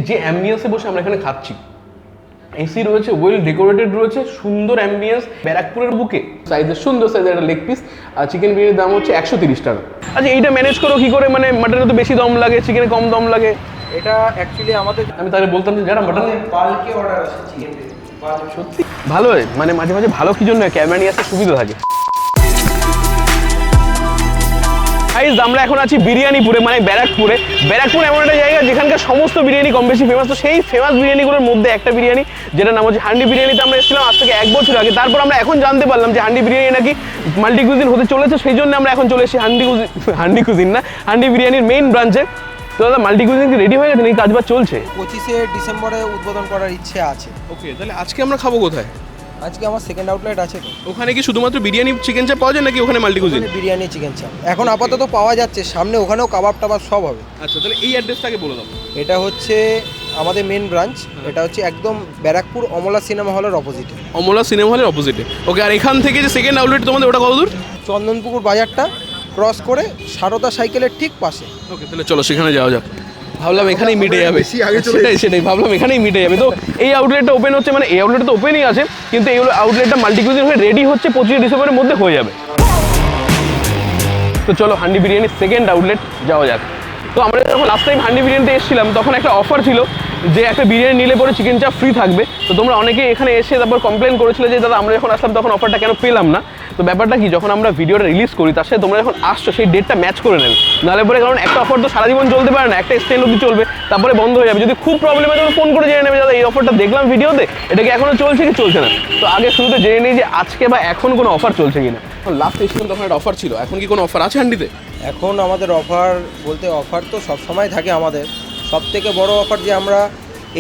যে অ্যাম্বিয়েন্সে বসে আমরা এখানে খাচ্ছি, এসি রয়েছে, ওয়েল ডেকোরেটেড রয়েছে, সুন্দর অ্যাম্বিয়েন্স, ব্যারাকপুরের বুকে সাইজের সুন্দর সাইজের একটা লেগ পিস, আর চিকেন বিরিয়ানির দাম হচ্ছে 130 টাকা। আচ্ছা এইটা ম্যানেজ করো কি করে? মানে মাটনে তো বেশি দম লাগে, চিকেনে কম দম লাগে। এটা অ্যাকচুয়ালি আমাদের, আমি তাহলে বলতাম যে যারা মাটনে বাল্কে অর্ডার আছে চিকেন বিরিয়ানি। সত্যি ভালো হয়, মানে মাঝে মাঝে ভালো কি জন্য ক্যামেরা নিয়ে আসতে সুবিধা থাকে। আমরা এখন আছি বিরিয়ানিপুরে, মানে ব্যারাকপুরে। ব্যারাকপুর এমন একটা জায়গা যেখানকার সমস্ত বিরিয়ানি কম বেশি ফেমাস। তো সেই ফেমাস বিরিয়ানিগুলোর মধ্যে একটা বিরিয়ানি যেটা নাম হচ্ছে হান্ডি বিরিয়ানিতে আমরা এসেছিলাম আজ থেকে 1 বছর আগে। তারপর আমরা এখন জানতে পারলাম যে হান্ডি বিরিয়ানি নাকি মাল্টি কুজিন হতে চলেছে, সেই জন্য আমরা এখন চলে এসেছি হান্ডি কুজিন না, হান্ডি বিরিয়ানির মেইন ব্রাঞ্চে। তো দাদা মাল্টি কুজিন কি রেডি হয়ে গেছে নাকি কাজবাজ চলছে? 25শে ডিসেম্বরে উদ্বোধন করার ইচ্ছে আছে। ওকে, তাহলে আজকে আমরা খাবো কোথায়? আজকে আমার সেকেন্ড আউটলেট আছে তো। ওখানে কি শুধুমাত্র বিরিয়ানি চিকেন চাপ পাওয়া যায় নাকি ওখানে মাল্টি কুজিন? বিরিয়ানি চিকেন চাপ এখন আপাতত পাওয়া যাচ্ছে, সামনে ওখানেও কাবাব টাবাব সব হবে। আচ্ছা, তাহলে এই অ্যাড্রেসটাকে বলে দাও। এটা হচ্ছে আমাদের মেন ব্রাঞ্চ, এটা হচ্ছে একদম ব্যারাকপুর অমলা সিনেমা হলের অপোজিটে। অমলা সিনেমা হলের অপোজিটে। ওকে, আর এখান থেকে যে সেকেন্ড আউটলেট তোমাদের ওটা কত দূর? চন্দনপুকুর বাজারটা ক্রস করে সারদা সাইকেলের ঠিক পাশে। ওকে, তাহলে চলো সেখানে যাওয়া যাক। ভাবলাম এখানেই মিটে যাবে, সেটাই ভাবলাম এখানেই মিটে যাবে। তো এই আউটলেটটা ওপেন হচ্ছে, মানে এই আউটলেট তো ওপেনই আছে, কিন্তু এই আউটলেটটা মাল্টি কুজিন হয়ে রেডি হচ্ছে 25 ডিসেম্বরের মধ্যে হয়ে যাবে। তো চলো হান্ডি বিরিয়ানির সেকেন্ড আউটলেট যাওয়া যাক। তো আমরা যখন লাস্ট টাইম হান্ডি বিরিয়ানিতে এসেছিলাম তখন একটা অফার ছিল যে একটা বিরিয়ানি নিলে পরে চিকেন চাপ ফ্রি থাকবে। তো তোমরা অনেকে এখানে এসে তারপর কমপ্লেন করেছিলে যে দাদা আমরা যখন আসলাম তখন অফারটা কেন পেলাম না। তো ব্যাপারটা কি, যখন আমরা ভিডিওটা রিলিজ করি তার সাথে তোমরা যখন আসছো সেই ডেটটা ম্যাচ করে নেবে, নাহলে পরে কারণ একটা অফার তো সারা জীবন চলতে পারে না, একটা স্টেল অবধি চলবে, তারপরে বন্ধ হয়ে যাবে। যদি খুব প্রবলেম হয় তখন ফোন করে জেনে নেবে দাদা এই অফারটা দেখলাম ভিডিওতে, এটা কি এখনো চলছে কি চলছে না। তো আগে শুরুতে জেনে নিই যে আজকে বা এখন কোনো অফার চলছে কিনা। লাস্ট এসেছিলাম তখন একটা অফার ছিল, এখন কি কোনো অফার আছে হান্ডিতে? এখন আমাদের অফার বলতে অফার তো সবসময় থাকে আমাদের। সবথেকে বড় অফার যে আমরা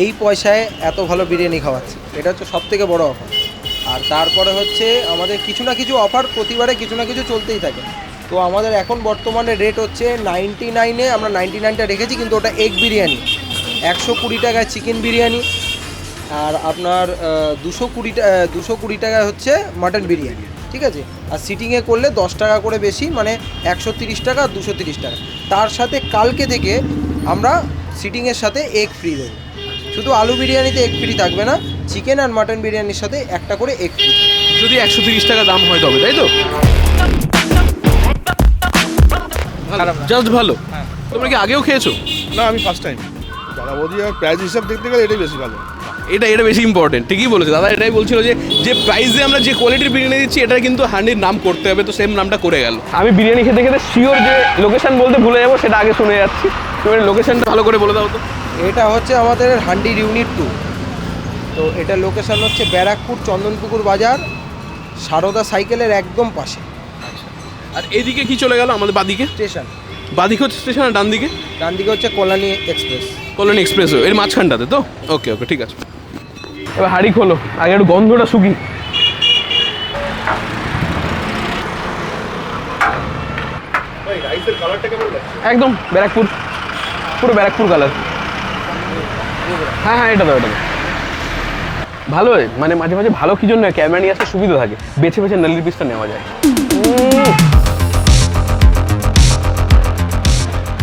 এই পয়সায় এত ভালো বিরিয়ানি খাওয়াচ্ছি, এটা হচ্ছে সবথেকে বড় অফার। আর তারপরে হচ্ছে আমাদের কিছু না কিছু অফার প্রতিবারে কিছু না কিছু চলতেই থাকে। তো আমাদের এখন বর্তমানে রেট হচ্ছে 99-এ, আমরা 99টা রেখেছি, কিন্তু ওটা এগ বিরিয়ানি। 120 টাকায় চিকেন বিরিয়ানি, আর আপনার 220 টাকায় হচ্ছে মাটন বিরিয়ানি, ঠিক আছে। আর সিটিংয়ে করলে 10 টাকা করে বেশি, মানে 130 টাকা আর 230 টাকা। তার সাথে কালকে থেকে আমরা সিটিংয়ের সাথে এগ ফ্রি দেবো। শুধু আলু বিরিয়ানিতে এগ ফ্রি থাকবে না, চিকেন আর মাটন বিরিয়ানির সাথে একটা করে এগ ফ্রি। যদি 130 টাকা দাম হয় তবে, তাই তো? জাস্ট ভালো। তোমরা কি আগেও খেয়েছো? না, আমি ফার্স্ট টাইম। দাদা বৌদি আর প্রাইস হিসাব দেখতে গেলে এটাই বেশি ভালো। এটা বেশি ইম্পর্টেন্ট। ঠিকই বলেছে দাদা, এটাই বলছিল যে প্রাইসে আমরা যে কোয়ালিটির বিরিয়ানি দিচ্ছি এটা কিন্তু হান্ডির নাম করতে হবে, তো সেম নামটা করে গেল। আমি বিরিয়ানি খেতে খেতে শিওর যে লোকেশন বলতে ভুলে যাবো, সেটা আগে শুনে যাচ্ছি। তুমি লোকেশনটা ভালো করে বলে দাও তো। এটা হচ্ছে আমাদের হান্ডির ইউনিট 2। তো এটা লোকেশন হচ্ছে ব্যারাকপুর চন্দনপুকুর বাজার, সারদা সাইকেলের একদম পাশে। আর এদিকে কি চলে গেল আমাদের বাদিকে? স্টেশন। বাদিকে হচ্ছে স্টেশন, আর ডান দিকে? ডান দিকে হচ্ছে কল্যাণী এক্সপ্রেস। কল্যাণী এক্সপ্রেস এর মাঝখানটাতে তো? ওকে ঠিক আছে। এবার হাঁড়ি খোলো, আগে একটু গন্ধটা শুকি। একদম ব্যারাকপুর, পুরো ব্যারাকপুর কালার। হ্যাঁ এটা দাও। ভালো হয়, মানে মাঝে মাঝে ভালো কি জন্য ক্যামেরা নিয়ে আসতে সুবিধা থাকে, বেছে বেছে নালির পিসটা নেওয়া যায়।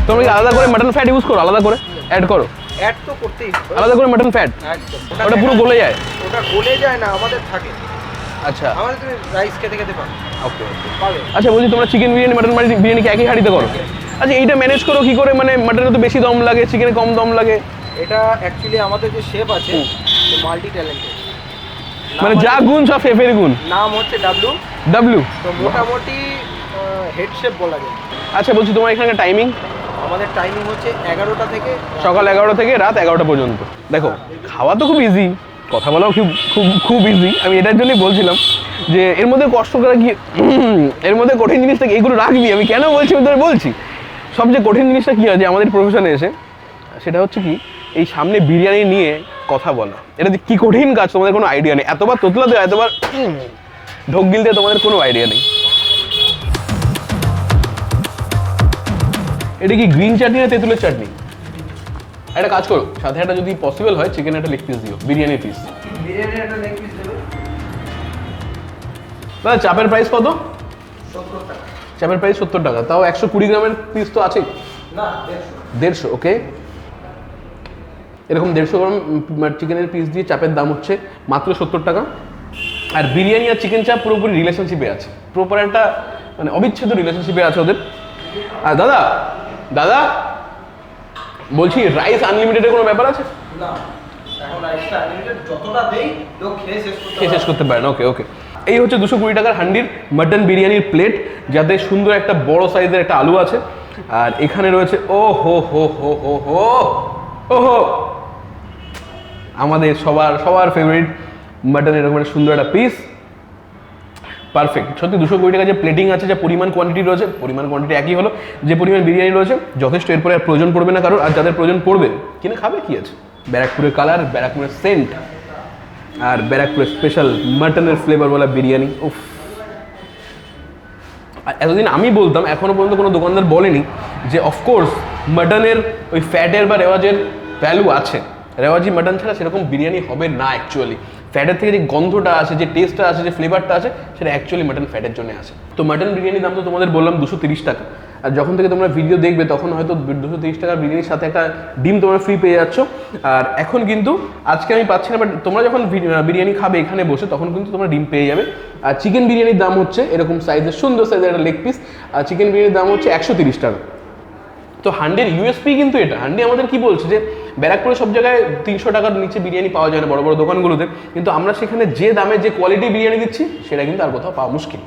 তোমরা কি আলাদা করে মাটন ফ্যাট ইউজ করো? আলাদা করে অ্যাড করো? অ্যাড তো করতেই আলাদা করে মাটন ফ্যাট? একদম। ওটা পুরো গলে যায়? ওটা গলে যায় না, আমাদের থাকে। আচ্ছা, আমাদের তুমি রাইস খেতে খেতে পাবে। ওকে। আচ্ছা বলছি, তোমরা চিকেন বিরিয়ানি মাটন বিরিয়ানি কি একই হাঁড়িতে করো? আচ্ছা এইটা ম্যানেজ করো কি করে? মানে মাটনে তো বেশি দম লাগে, চিকেনে কম দম লাগে। এটা অ্যাকচুয়ালি আমাদের যে শেফ আছে মাল্টি ট্যালেন্টেড, মানে যা গুণ সব শেফের গুণ। নাম হচ্ছে ডাব্লু। তো মোটামুটি হেড শেফ বলা যায়। আচ্ছা বলছি, তোমার এখানকার টাইমিং? আমাদের টাইমিং হচ্ছে 11টা থেকে সকাল 11টা থেকে রাত 11টা পর্যন্ত। দেখো খাওয়া তো খুব ইজি, কথা বলাও খুব ইজি। আমি এটার জন্যই বলছিলাম যে এর মধ্যে কষ্ট করা কি, এর মধ্যে কঠিন জিনিসটা এইগুলো রাখবি। আমি কেন বলছি আমি তোদের বলছি, সবচেয়ে কঠিন জিনিসটা কী আছে আমাদের প্রফেশনে এসে, সেটা হচ্ছে কি এই সামনে বিরিয়ানি নিয়ে কথা বলা। এটা যে কী কঠিন কাজ তোমাদের কোনো আইডিয়া নেই। এতবার তোতলা দেওয়া, এতবার ঢোক গিলতে তোমাদের কোনো আইডিয়া নেই। এটা কি গ্রিন চাটনি না তেঁতুলের চাটনি? একটা কাজ করো, সাথে একটা যদি পসিবল হয় চিকেন একটা লেগ পিস দিও, বিরিয়ানি পিস। বিরিয়ানির একটা লেগ পিস দেবে। দাদা চাপের প্রাইস কত? 70 টাকা। চাপের প্রাইস 70 টাকা, তাও 120 গ্রামের পিস তো আছেই। না, 150। ওকে, এরকম 150 গ্রাম চিকেনের পিস দিয়ে চাপের দাম হচ্ছে মাত্র 70 টাকা। আর বিরিয়ানি আর চিকেন চাপ পুরোপুরি রিলেশনশিপে আছে, প্রপার একটা মানে অবিচ্ছেদ্য রিলেশনশিপে আছে ওদের। আর দাদা দাদা বলছি রাইস আনলিমিটেডের কোনো ব্যাপার আছে? না, এখন রাইসটা আনলিমিটেড, যতটা দেই লোক খেয়ে শেষ করতে পারেন। ওকে ওকে, এই হচ্ছে 220 টাকার হান্ডির মাটন বিরিয়ানির প্লেট, যাতে সুন্দর একটা বড় সাইজের একটা আলু আছে। আর এখানে রয়েছে ও হো হো হো হো হো ও হো, আমাদের সবার ফেভারিট মাটন, এরকম একটা সুন্দর একটা পিস, পারফেক্ট। সত্যি 220 টাকা যে প্লেটিং আছে, যে পরিমাণ কোয়ান্টিটি রয়েছে, পরিমাণ কোয়ান্টিটি একই হলো, যে পরিমাণ বিরিয়ানি রয়েছে যথেষ্ট, এরপরে আর প্রয়োজন পড়বে না কারোর। আর যাদের প্রয়োজন পড়বে কিনে খাবে কি আছে, ব্যারাকপুরের কালার, ব্যারাকপুরের সেন্ট, আর ব্যারাকপুরের স্পেশাল মাটনের ফ্লেভারওয়ালা বিরিয়ানি। উফ, এতদিন আমি বলতাম, এখনো পর্যন্ত কোনো দোকানদার বলেনি যে অফকোর্স মাটনের ওই ফ্যাটের বা রেওয়াজের ভ্যালু আছে, রেওয়াজি মাটন ছাড়া সেরকম বিরিয়ানি হবে না। অ্যাকচুয়ালি ফ্যাটের থেকে যে গন্ধটা আসে, যে টেস্টটা আসে, যে ফ্লেভারটা আসে, সেটা অ্যাকচুয়ালি মাটন ফ্যাটের জন্য আসে। তো মাটন বিরিয়ানির দাম তো তোমাদের বললাম 230 টাকা। আর যখন থেকে তোমরা ভিডিও দেখবে তখন হয়তো 230 টাকার বিরিয়ানির সাথে একটা ডিম তোমরা ফ্রি পেয়ে যাচ্ছ। আর এখন কিন্তু আজকে আমি পাচ্ছি না, বাট তোমরা যখন বিরিয়ানি খাবে এখানে বসে তখন কিন্তু তোমরা ডিম পেয়ে যাবে। আর চিকেন বিরিয়ানির দাম হচ্ছে এরকম সাইজের সুন্দর সাইজের একটা লেগ পিস, আর চিকেন বিরিয়ানির দাম হচ্ছে 130 টাকা। তো হান্ডির ইউএসপি কিন্তু এটা। হান্ডি আমাদের কি বলছে যে ব্যারাকপুরে সব জায়গায় 300 টাকার নিচে বিরিয়ানি পাওয়া যায় না বড় বড় দোকানগুলোতে, কিন্তু আমরা সেখানে যে দামে যে কোয়ালিটি বিরিয়ানি দিচ্ছি সেটা কিন্তু আর কোথাও পাওয়া মুশকিল।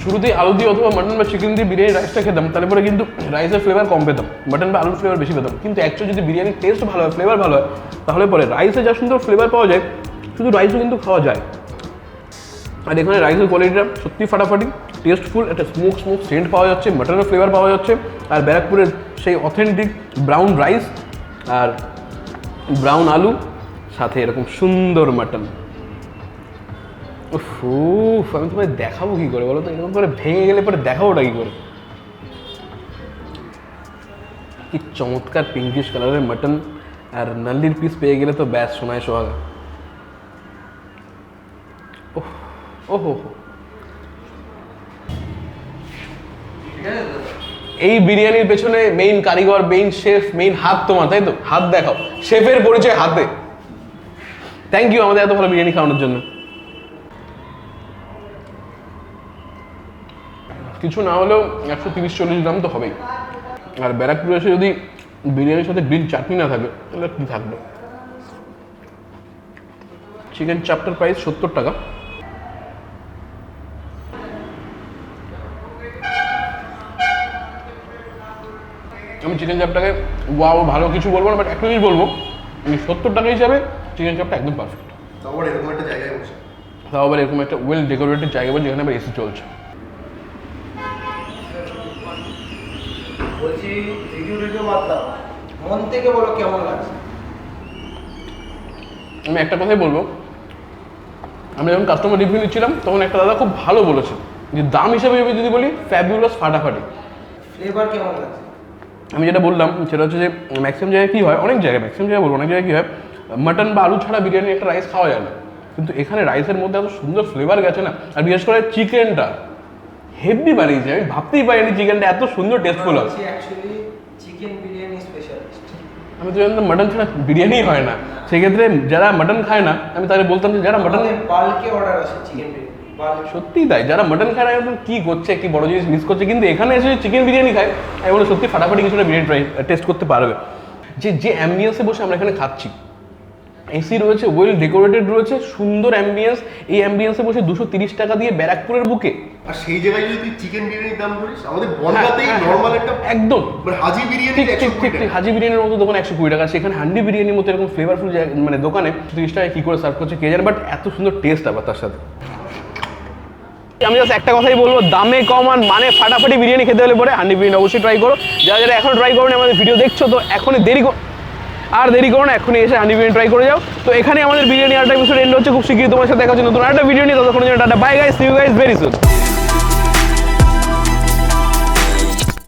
শুরুতেই আলু দিয়ে অথবা মাটন বা চিকেন দিয়ে বিরিয়ানি রাইসটা খেতাম, তাহলে পরে কিন্তু রাইসের ফ্লেভার কম পেতাম, মাটন বা আলুর ফ্লেভার বেশি পেতাম। কিন্তু অ্যাকচুয়ালি যদি বিরিয়ানির টেস্ট ভালো হয়, ফ্লেভার ভালো হয়, তাহলে পরে রাইসে যা সুন্দর ফ্লেভার পাওয়া যায়, শুধু রাইসও কিন্তু খাওয়া যায়। আর এখানে রাইসের কোয়ালিটিটা সত্যি ফাটাফাটি, টেস্টফুল, একটা স্মোক সেন্ট পাওয়া যাচ্ছে, মাটনের ফ্লেভার পাওয়া যাচ্ছে। আর ব্যারাকপুরের সেই অথেন্টিক ব্রাউন রাইস আর ব্রাউন আলু, সাথে এরকম সুন্দর মাটন। উফ, আমি তোমায় দেখাবো কি করে বলো তো, এরকম করে ভেঙে গেলে পরে দেখাবোটা কি করে। কি চমৎকার পিঙ্কিশ কালারের মাটন, আর নাল্লির পিস পেয়ে গেলে তো ব্যাস সোনায় সোহাগা। ওহো, এই বিরিয়ানির পেছনে মেইন কারিগর, মেইন শেফ, মেইন হাত তোমার, তাই তো? হাত দেখাও, শেফের পরিচয় হাতে। থ্যাংক ইউ আমাদের এত ভালো বিরিয়ানি খাওয়ানোর জন্য। কিছু না হলেও 130-40 গ্রাম তো হবেই। আর ব্যারাকপুরে এসে যদি বিরিয়ানির সাথে গ্রিন চাটনি না থাকে তাহলে কি থাকবে। চিকেন চাপটার প্রাইস 70 টাকা। আমি চিকেন চাপটাকে ওয়াও ভালো কিছু বলবো না, বাট একটা জিনিস বলবো, 70 টাকা হিসাবে চিকেন চাপটা একদম পারফেক্ট। তাও আবার এরকম একটা জায়গায় বসে, তাও আবার এরকম একটা ওয়েল ডেকোরেটেড জায়গা বলে, যেখানে আবার এসি চলছে। বলছি রিভিউ বাদ দাও, মন থেকে বলো কেমন লাগছে। আমি একটা কথাই বলবো, আমি যখন কাস্টমার রিভিউ নিচ্ছিলাম তখন একটা দাদা খুব ভালো বলেছে যে দাম হিসাবে যদি বলি ফ্যাবিউলাস, ফাটাফাটি। ফ্লেভার কেমন লাগছে? আমি যেটা বললাম সেটা হচ্ছে যে ম্যাক্সিমাম জায়গায় কী হয়, অনেক জায়গায় ম্যাক্সিমাম জায়গায় বলবো, অনেক জায়গায় কী হয়, মাটন বা আলু ছাড়া বিরিয়ানি একটা রাইস খাওয়া যায় না, কিন্তু এখানে রাইসের মধ্যে এত সুন্দর ফ্লেভার গেছে না। আর বিশেষ করে চিকেনটা হেভি বানিয়েছে, আমি ভাবতেই পারিনি চিকেনটা এত সুন্দর টেস্টফুল হবে। Actually chicken biryani specialist. আমি তো জানতাম মাটন ছাড়া বিরিয়ানি হয় না, সেক্ষেত্রে যারা মাটন খায় না আমি তাদের বলতাম যে যারা মাটন, বাল্কে অর্ডার আছে চিকেন বিরিয়ানি, সত্যিই তাই, যারা মাটন খায় না একদম কী করছে, কি বড় জিনিস মিস করছে। কিন্তু এখানে এসে চিকেন বিরিয়ানি খায়, আমি বলে সত্যি ফাটাফাটি কিছুটা বিরিয়ানি টেস্ট করতে পারবে। যে অ্যাম্বিয়েন্সে বসে আমরা এখানে খাচ্ছি, এসি রয়েছে, ওয়েল ডেকোরেটেড রয়েছে, সুন্দর অ্যাম্বিয়েন্স, এই অ্যাম্বিয়েন্সে বসে 230 টাকা দিয়ে ব্যারাকপুরের বুকে। আর সেই জায়গায় যদি তুই চিকেন বিরিয়ানির দাম ধরিস, আমাদের বনগাঁতেই নরমাল একটা একদম মানে হাজি বিরিয়ানি ঠিক ঠিক ঠিক ঠিক হাজি বিরিয়ানির মতো দোকানে 120 টাকা, সেখানে হান্ডি বিরিয়ানির মতো এরকম ফ্লেভারফুল মানে দোকানে 30 টাকায় কী করে সার্ভ করছে কে জানে, বাট এত সুন্দর টেস্ট আবার তার সাথে। আমি জাস্ট একটা কথাই বলবো, দামে কম আর মানে ফাটাফাটি বিরিয়ানি খেতে হলে পরে হান্ডি বিরিয়ানি অবশ্যই ট্রাই করো। যারা যারা এখনো ট্রাই করো আমাদের ভিডিও দেখছো, তো এখনই দেরি করো না, এখনই এসে হান্ডি বিরিয়ানি ট্রাই করে যাও। তো এখানে আমাদের বিরিয়ানি আরেকটা এপিসোড এন্ড হচ্ছে, খুব শীঘ্রই তোমার সাথে দেখা হচ্ছে নতুন আরেকটা ভিডিও নিয়ে। ততক্ষণের জন্য tata, bye guys, see you guys very soon.